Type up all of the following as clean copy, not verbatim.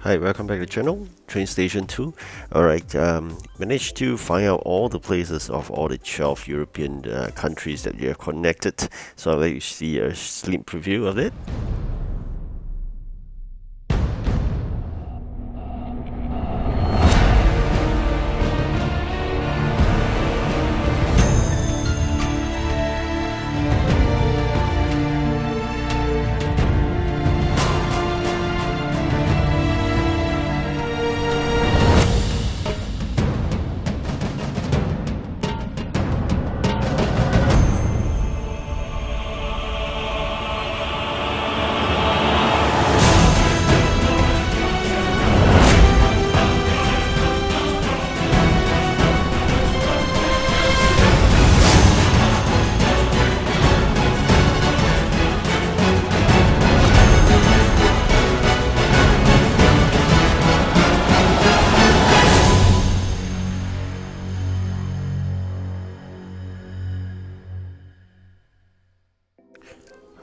Hi, welcome back to the channel, TrainStation 2. Alright, managed to find out all the places of all the 12 European countries that we are connected. So I'll let you see a slim preview of it.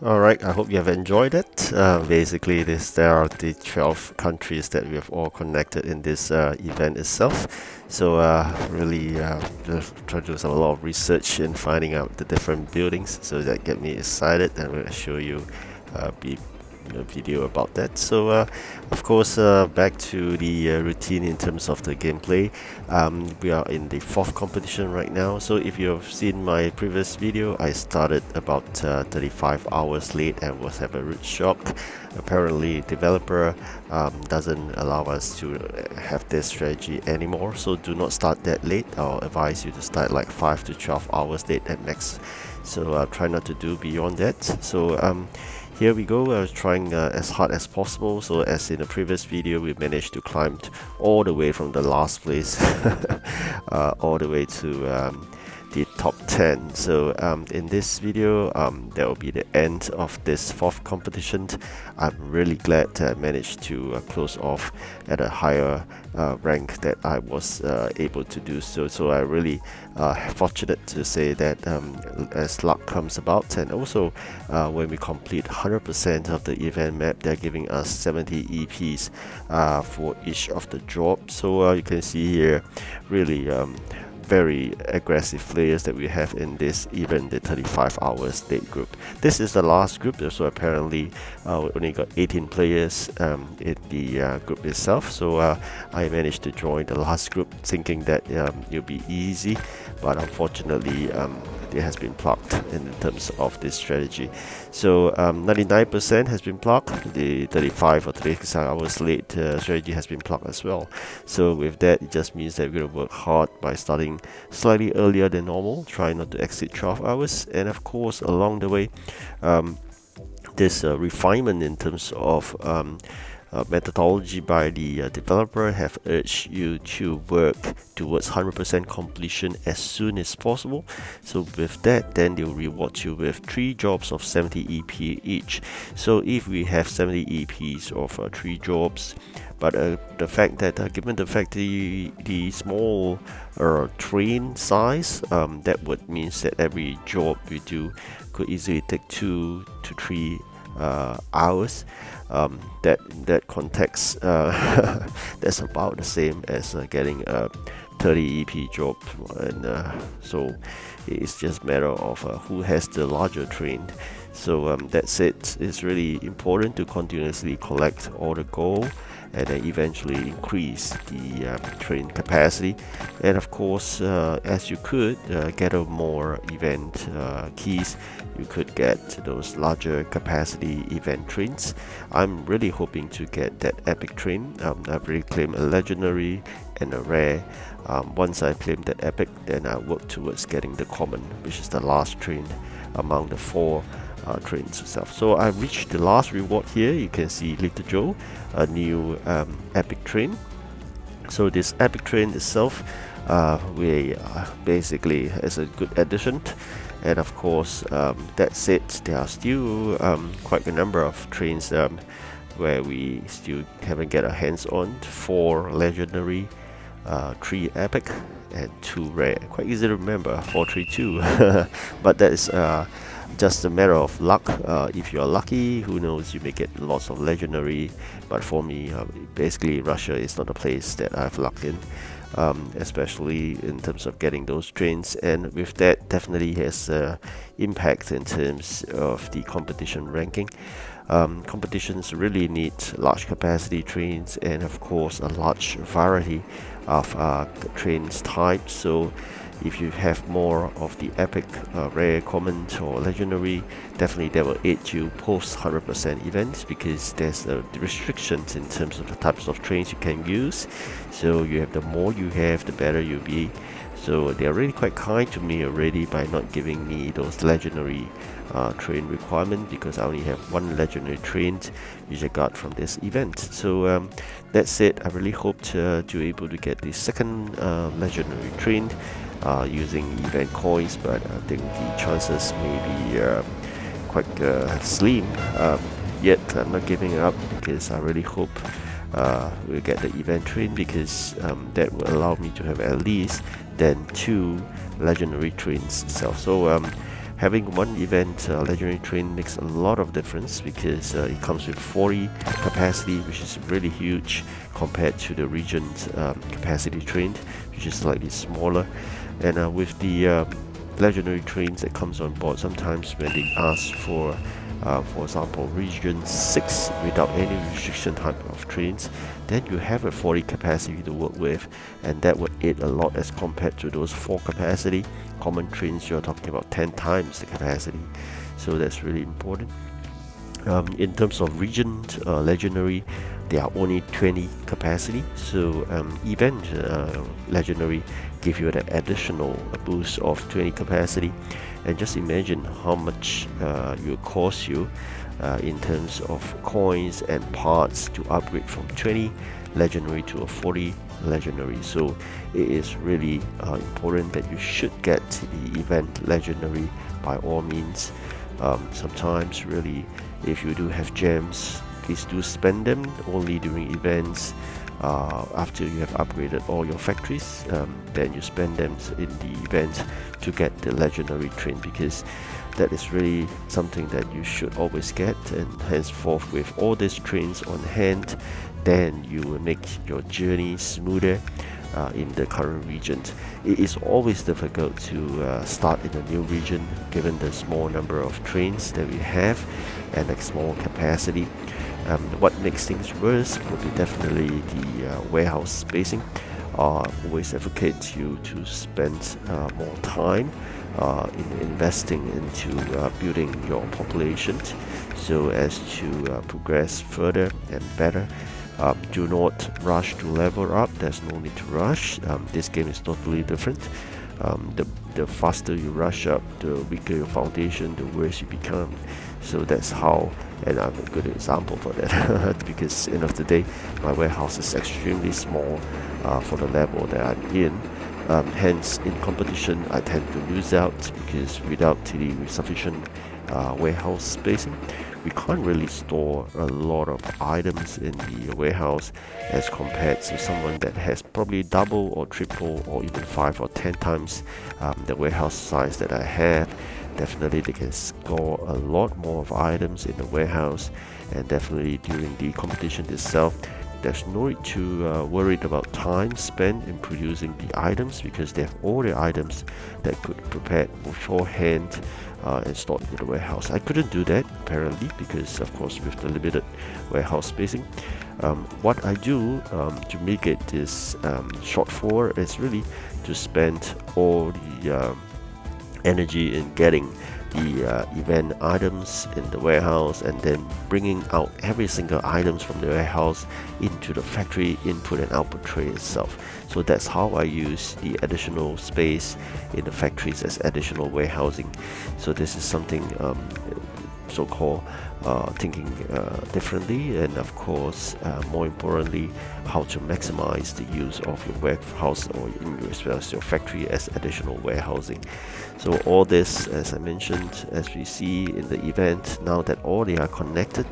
Alright, I hope you have enjoyed it. Basically, there are the 12 countries that we have all connected in this event itself. So really just try to do a lot of research in finding out the different buildings. So that get me excited, and we'll show you a video about that. So of course, back to the routine in terms of the gameplay. We are in the 4th competition right now. So if you have seen my previous video, I started about 35 hours late and was have a rude shock. Apparently developer doesn't allow us to have this strategy anymore, so do not start that late. I'll advise you to start like 5 to 12 hours late at max. So try not to do beyond that. So here we go. I was trying as hard as possible. So as in the previous video, we managed to climb all the way from the last place all the way to the top 10. So in this video, that will be the end of this 4th competition. I'm really glad that I managed to close off at a higher rank that I was able to do so. So I really fortunate to say that as luck comes about, and also when we complete 100% of the event map, they're giving us 70 EPs for each of the jobs. So you can see here really very aggressive players that we have in this, even the 35 hours late group. This is the last group, so apparently we only got 18 players in the group itself. So I managed to join the last group thinking that it'll be easy, but unfortunately it has been blocked in terms of this strategy. So 99% has been blocked. The 35 or 36 hours late strategy has been blocked as well. So with that, it just means that we're going to work hard by starting slightly earlier than normal, try not to exceed 12 hours, and of course along the way this refinement in terms of methodology by the developer have urged you to work towards 100% completion as soon as possible. So with that, then they'll reward you with 3 jobs of 70 EP each. So if we have 70 EPs of 3 jobs, but the fact that given the fact the small train size, that would means that every job we do could easily take 2 to 3 hours. That context that's about the same as getting a 30 EP job, and so it's just a matter of who has the larger train. So that's it. It's really important to continuously collect all the gold and then eventually increase the train capacity. And of course, as you could gather more event keys, you could get those larger capacity event trains. I'm really hoping to get that epic train. I've already claimed a legendary and a rare. Once I claim that epic, then I work towards getting the common, which is the last train among the 4 trains itself. So I reached the last reward here. You can see Little Joe, a new epic train. So this epic train itself, we basically is a good addition. And of course, that's it. There are still quite a number of trains where we still haven't get our hands on. 4 legendary, 3 epic, and 2 rare. Quite easy to remember, 432. But that is just a matter of luck. If you're lucky, who knows, you may get lots of legendary. But for me, basically Russia is not a place that I've lucked in, especially in terms of getting those trains, and with that definitely has impact in terms of the competition ranking. Competitions really need large capacity trains and of course a large variety of trains types. So if you have more of the epic, rare, common or legendary, definitely that will aid you post 100% events, because there's restrictions in terms of the types of trains you can use. So you have, the more you have, the better you'll be. So they are really quite kind to me already by not giving me those legendary train requirement, because I only have one legendary train which I got from this event. So that's it. I really hope to able to get the second legendary train using event coins, but I think the chances may be quite slim. Yet I'm not giving up, because I really hope we'll get the event train, because that will allow me to have at least then 2 legendary trains itself. So having one event legendary train makes a lot of difference, because it comes with 40 capacity, which is really huge compared to the region's capacity train, which is slightly smaller. And with the legendary trains that comes on board, sometimes when they ask for example, region 6 without any restriction type of trains, then you have a 40 capacity to work with, and that would aid a lot as compared to those 4 capacity common trains. You're talking about 10 times the capacity, so that's really important. In terms of region legendary, there are only 20 capacity, so event legendary give you an additional boost of 20 capacity. And just imagine how much it will cost you in terms of coins and parts to upgrade from 20 legendary to a 40 legendary. So it is really important that you should get the event legendary by all means. Sometimes really, if you do have gems, please do spend them only during events. After you have upgraded all your factories, then you spend them in the event to get the legendary train, because that is really something that you should always get. And henceforth, with all these trains on hand, then you will make your journey smoother in the current region. It is always difficult to start in a new region, given the small number of trains that we have and a small capacity. What makes things worse would be definitely the warehouse spacing. Always advocate you to spend more time in investing into building your population, so as to progress further and better. Do not rush to level up. There's no need to rush. This game is totally different. The faster you rush up, the weaker your foundation, the worse you become. So that's how, and I'm a good example for that because end of the day, my warehouse is extremely small for the level that I'm in. Hence, in competition, I tend to lose out, because without the sufficient warehouse spacing, we can't really store a lot of items in the warehouse as compared to someone that has probably double or triple or even 5 or 10 times the warehouse size that I have. Definitely they can store a lot more of items in the warehouse, and definitely during the competition itself, there's no need to worry about time spent in producing the items, because they have all the items that could prepare beforehand and stored in the warehouse. I couldn't do that apparently, because of course with the limited warehouse spacing. What I do to make it this short for is really to spend all the energy in getting the event items in the warehouse, and then bringing out every single items from the warehouse into the factory input and output tray itself. So that's how I use the additional space in the factories as additional warehousing. So this is something so-called thinking differently, and of course more importantly, how to maximize the use of your warehouse, or in your factory, as additional warehousing. So all this, as I mentioned, as we see in the event, now that all they are connected,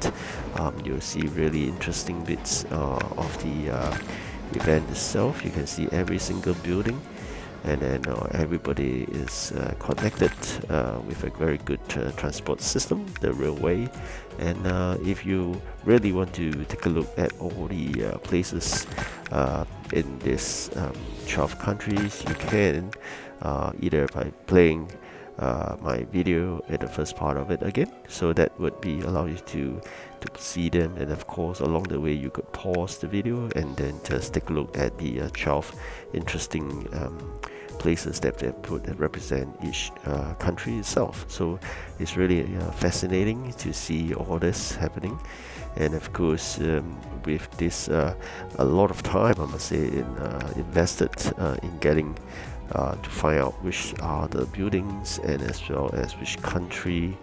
you'll see really interesting bits of the event itself. You can see every single building and then everybody is connected with a very good transport system, the railway. And if you really want to take a look at all the places in this 12 countries, you can either by playing my video in the first part of it again, so that would be allow you to see them, and of course along the way you could pause the video and then just take a look at the 12 interesting places that they put that represent each country itself. So it's really fascinating to see all this happening. And of course with this a lot of time, I must say, invested in getting to find out which are the buildings and as well as which country,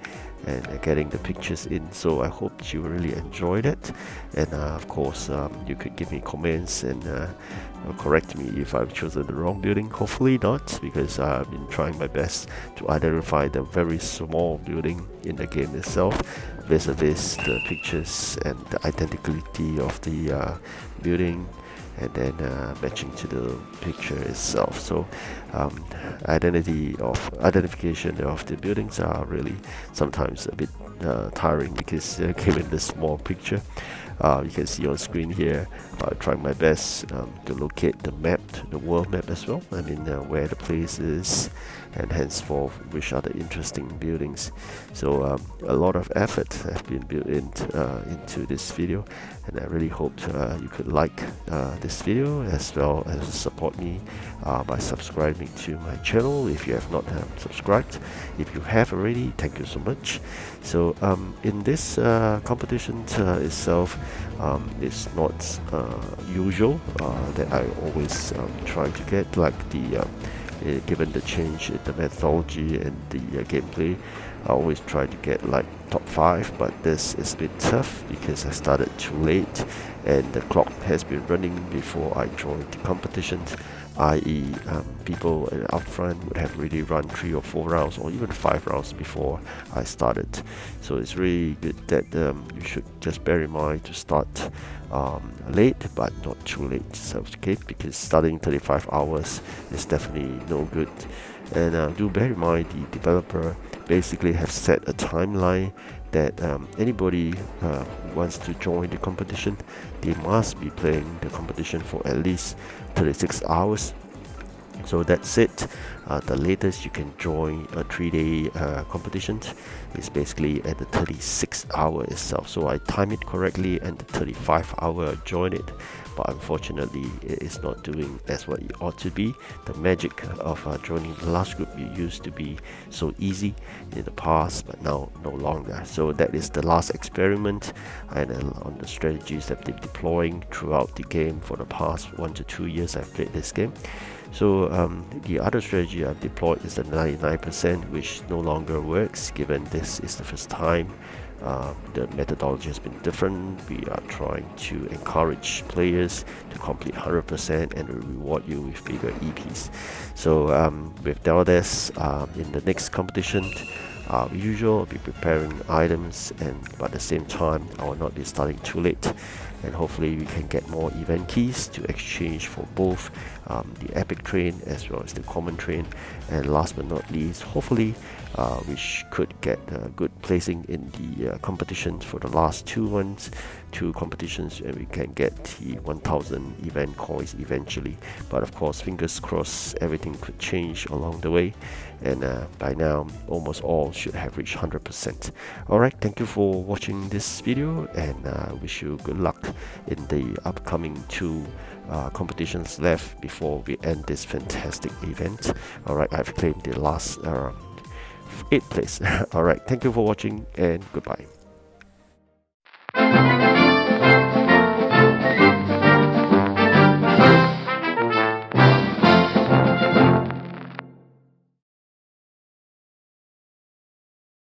and getting the pictures in. So I hope you really enjoyed it, and of course you could give me comments and correct me if I've chosen the wrong building. Hopefully not, because I've been trying my best to identify the very small building in the game itself vis-a-vis the pictures and the identicality of the building, and then matching to the picture itself. So identification of the buildings are really sometimes a bit tiring, because given the small picture, you can see on screen here, trying my best to locate the map, the world map as well. I mean where the place is, and henceforth which are the interesting buildings. So a lot of effort has been built into this video, and I really hope you could like this video, as well as support me by subscribing to my channel if you have not subscribed. If you have already, thank you so much. So in this competition itself, it's not usual that I always try to get, like the given the change in the methodology and the gameplay, I always try to get like top 5, but this is a bit tough because I started too late and the clock has been running before I joined the competition, i.e. People up front would have really run 3 or 4 rounds or even 5 rounds before I started. So it's really good that you should just bear in mind to start late but not too late, so okay, because starting 35 hours is definitely no good. And do bear in mind the developer basically have set a timeline that anybody who wants to join the competition, they must be playing the competition for at least 36 hours. So that's it. The latest you can join a 3-day competition is basically at the 36 hour itself. So I time it correctly, and the 35 hour join it, but unfortunately it is not doing as what it ought to be. The magic of joining the last group used to be so easy in the past, but now no longer. So that is the last experiment, and on the strategies that they're deploying throughout the game for the past 1 to 2 years I've played this game. So the other strategy I've deployed is the 99%, which no longer works given this is the first time. The methodology has been different. We are trying to encourage players to complete 100% and reward you with bigger EPs. So with all this, in the next competition, usual, I'll be preparing items, but at the same time I will not be starting too late, and hopefully we can get more event keys to exchange for both the epic train as well as the common train. And last but not least, hopefully we could get good placing in the competitions for the last two competitions, and we can get the 1000 event coins eventually. But of course, fingers crossed, everything could change along the way, and by now almost all should have reached 100%. Alright, thank you for watching this video, and wish you good luck in the upcoming 2 competitions left before we end this fantastic event. Alright, I've claimed the last 8th place. Alright, thank you for watching, and goodbye.